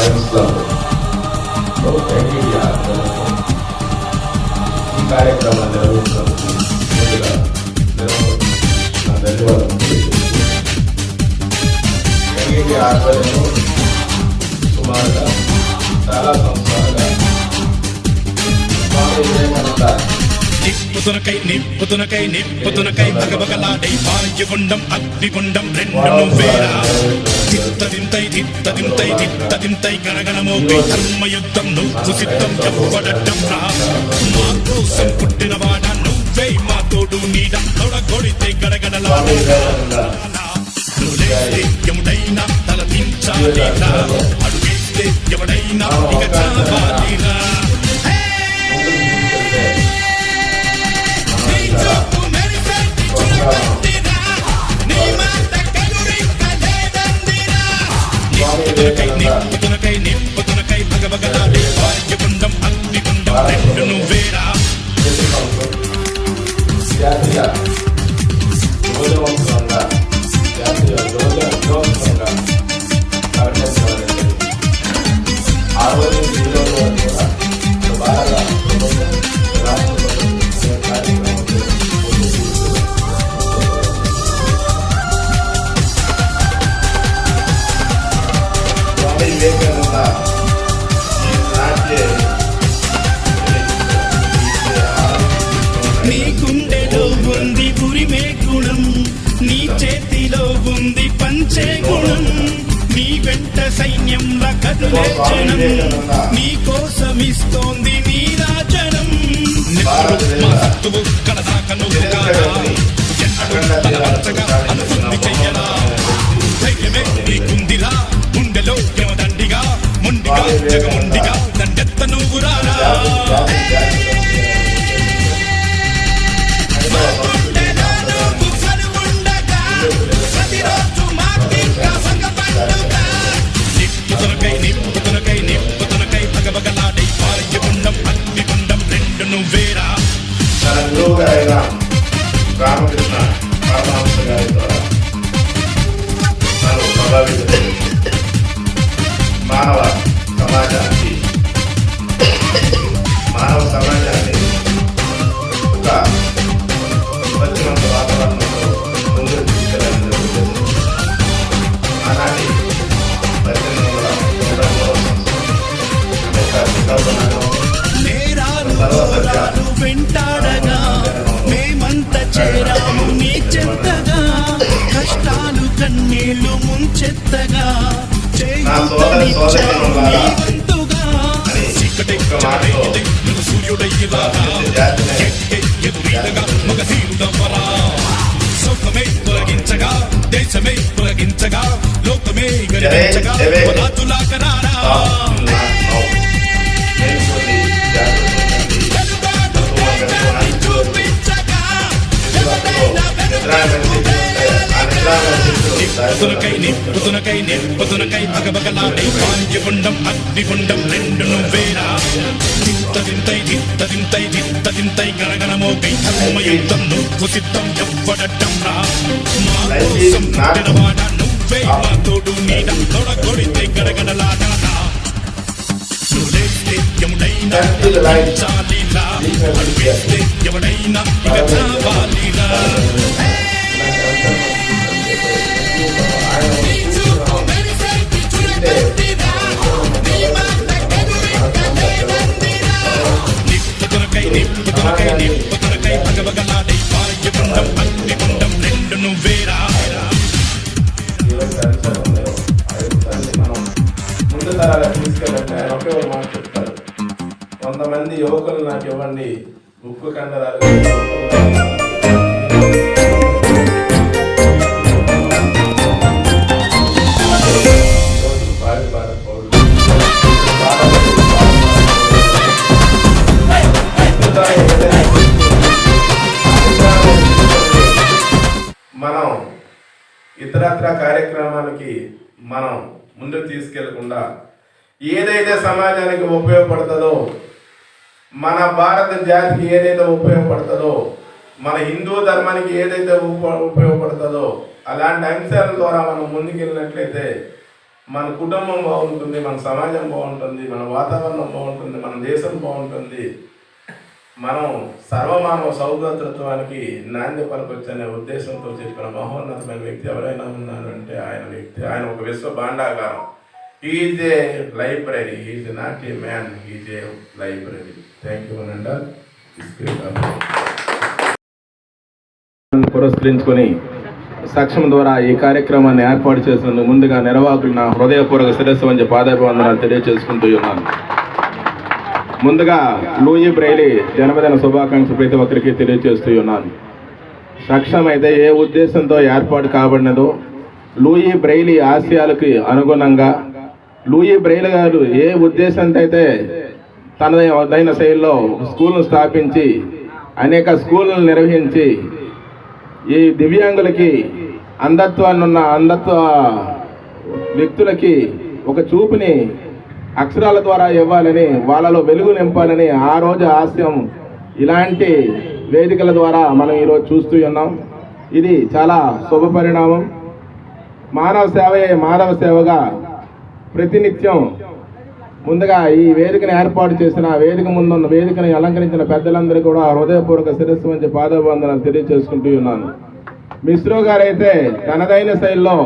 Lions club ఈ కార్యక్రమాన్ని నిర్వహించినందుకు ముందుగా నా ధన్యవాదాలు తెలియజేస్తున్నాను. ఆధ్వర్యంలో సుమారుగా చాలా సంవత్సరాలుగా స్వామి వివేకానంద నిప్పుతునకై బగబగలాడై వాయుగుండం అగ్నిగుండం రెండు వేరా తిత్తదింతై గణగణమోపై ధర్మయుద్ధం నువ్వు సిద్ధం ఎవ్వడటం రా మా కోసం పుట్టినవాడా నువ్వే మా తోడు నీడ తొడగొడితే గడగడలాడైనా తల దించాలిరా అడుగేస్తే ఎవడైనా ఇక చావాలిరా. నిప్పుతునకై బగబగలాడే వాయుగుండం అగ్నిగుండం రెండు వేరా జాతీయ యువజనోత్సవంగా జాతీయ యువజనోత్సవంగా ప్రకటించబడింది. ఆ రోజు ఈ రోజు వరకు కూడా బాగా ప్రభుత్వం రాష్ట్రపతి కార్యక్రమం స్వామి వివేకానంద నీ గుండెలో ఉంది ఉరిమే గుణం, నీ చేతిలో ఉంది పంచే గుణం, నీ వెంట సైన్యంలా కదిలే జనం, నీ కోసమిస్తోంది నీ రాజనం. మా సత్తువు కలదాక నువ్వు కాదా, ఎన్నడూ బలవంతగా అనుకుంది చెయ్యరా. ధైర్యమే నీకుందిరా గుండెలో యమదండిగా, మొండిగా జగముండిగా దండెత్త నువ్వు రారా. నిప్పుతునకై బగబగలాడై వాయుగుండం అగ్నిగుండం రెండు నువ్వేరా. తన గురువు గారైన రామకృష్ణ పరమహంస గారి ద్వారా తను ప్రభావితుడై మానవ సమాజాన్ని ఒక స్వచ్ఛమంత వాతావరణంలో ముందుకు తీసుకెళ్ళడం జరుగుతుంది. ఆనాటి 1800 వెంటాడగా మేమంతా చేరాము నీ చెత్తగా, కష్టాలు కన్నీళ్లు ముంచెత్తగా చేయుతనిచ్చావు నీ వంతుగా. సూర్యుడయ్యగా మగధీరుడవ్వరా, సౌఖమే తొలగించగా దేశమే తొలగించగా లోకమే గర్వించగా రాజులాకరారా. నిప్పుతునకై బగబగలాడై వాయుగుండం అగ్నిగుండం రెండు నువ్వేరా. తిత్తదింతై గణగణమోపై ధర్మయుద్ధం నువ్వు సిద్ధం ఎవ్వడటం రా. మా కోసం పుట్టినవాడ నువ్వే మా తోడు నీడ తొడగొడితే గడగడలాడా. ఎవడైనా చాలీరా అడుగేస్తే ఎవడైనా ఇక చావాలీరా. నిప్పుతునకై బగబగలాడై వాయుగుండం అగ్నిగుండం రెండు నువ్వేరా. ముందు తరాలు తీసుకెళ్ళండి. ఆయన ఒకే ఒక మాట చెప్తారు, 100 మంది యువకులు నాకు ఇవ్వండి, ఉప్పు కండరాలు మనం ఇతరత్ర కార్యక్రమాలకి మనం ముందుకు తీసుకెళ్లకుండా ఏదైతే సమాజానికి ఉపయోగపడుతుందో, మన భారత జాతికి ఏదైతే ఉపయోగపడుతుందో, మన హిందూ ధర్మానికి ఏదైతే ఉపయోగపడుతుందో అలాంటి అంశాల ద్వారా మనం ముందుకెళ్ళినట్లయితే మన కుటుంబం బాగుంటుంది, మన సమాజం బాగుంటుంది, మన వాతావరణం బాగుంటుంది, మన దేశం బాగుంటుంది, మనం సర్వమానవ సౌభ్రతత్వానికి నాంది పలకొచ్చనే ఉద్దేశంతో చెప్పిన మహోన్నతమైన వ్యక్తి ఎవరైనా ఉన్నారంటే ఆయన ఒక విశ్వ భాండాగారం. Is a library, is not a man, is a library. Thank you అనండి. పురస్కరించుకొని సాక్ష్యం ద్వారా ఈ కార్యక్రమాన్ని ఏర్పాటు చేసినందుకు ముందుగా నిర్వాహకులు నా హృదయపూర్వక శిరస్సు వంచి పాదాభివందనాలు తెలియజేసుకుంటూ ఉన్నాను. ముందుగా లూయి బ్రైలీ జన్మదిన శుభాకాంక్షలు ప్రతి ఒక్కరికి తెలియజేస్తూ ఉన్నాను. సాక్ష్యం అయితే ఏ ఉద్దేశంతో ఏర్పాటు కాబడినదో, లూయి బ్రైలీ ఆశయాలకు అనుగుణంగా లూయి బ్రైలీ గారు ఏ ఉద్దేశంతో అయితే తనదైన శైలిలో స్కూల్ను స్థాపించి అనేక స్కూళ్ళను నిర్వహించి ఈ దివ్యాంగులకి అంధత్వ వ్యక్తులకి ఒక చూపుని అక్షరాల ద్వారా ఇవ్వాలని, వాళ్ళలో వెలుగు నింపాలని ఆ రోజు ఆశయం. ఇలాంటి వేదికల ద్వారా మనం ఈరోజు చూస్తూ ఉన్నాం. ఇది చాలా శుభ పరిణామం. మానవ సేవయే మాధవ సేవగా ప్రతినిత్యం ముందుగా ఈ వేదికను ఏర్పాటు చేసిన వేదిక ముందున్న వేదికను అలంకరించిన పెద్దలందరూ కూడా హృదయపూర్వక శిరస్సు వంచి పాదాభివందనాలు తెలియజేసుకుంటూ ఉన్నాను. మిశ్రో గారైతే తనదైన శైలిలో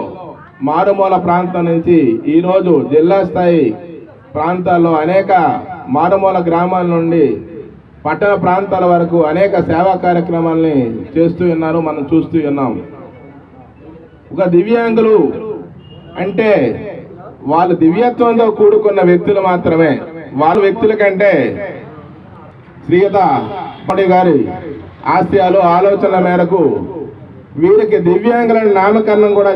మారుమూల ప్రాంతం నుంచి ఈరోజు జిల్లా స్థాయి ప్రాంతాల్లో అనేక మారుమూల గ్రామాల నుండి పట్టణ ప్రాంతాల వరకు అనేక సేవా కార్యక్రమాలని చేస్తూ ఉన్నారు, మనం చూస్తూ ఉన్నాం. ఒక దివ్యాంగులు అంటే వాళ్ళు దివ్యత్వంతో కూడుకున్న వ్యక్తులు మాత్రమే. వాళ్ళ వ్యక్తుల కంటే శ్రీయుత మోడీ గారి ఆశయాలు ఆలోచనల మేరకు వీరికి దివ్యాంగులను నామకరణం కూడా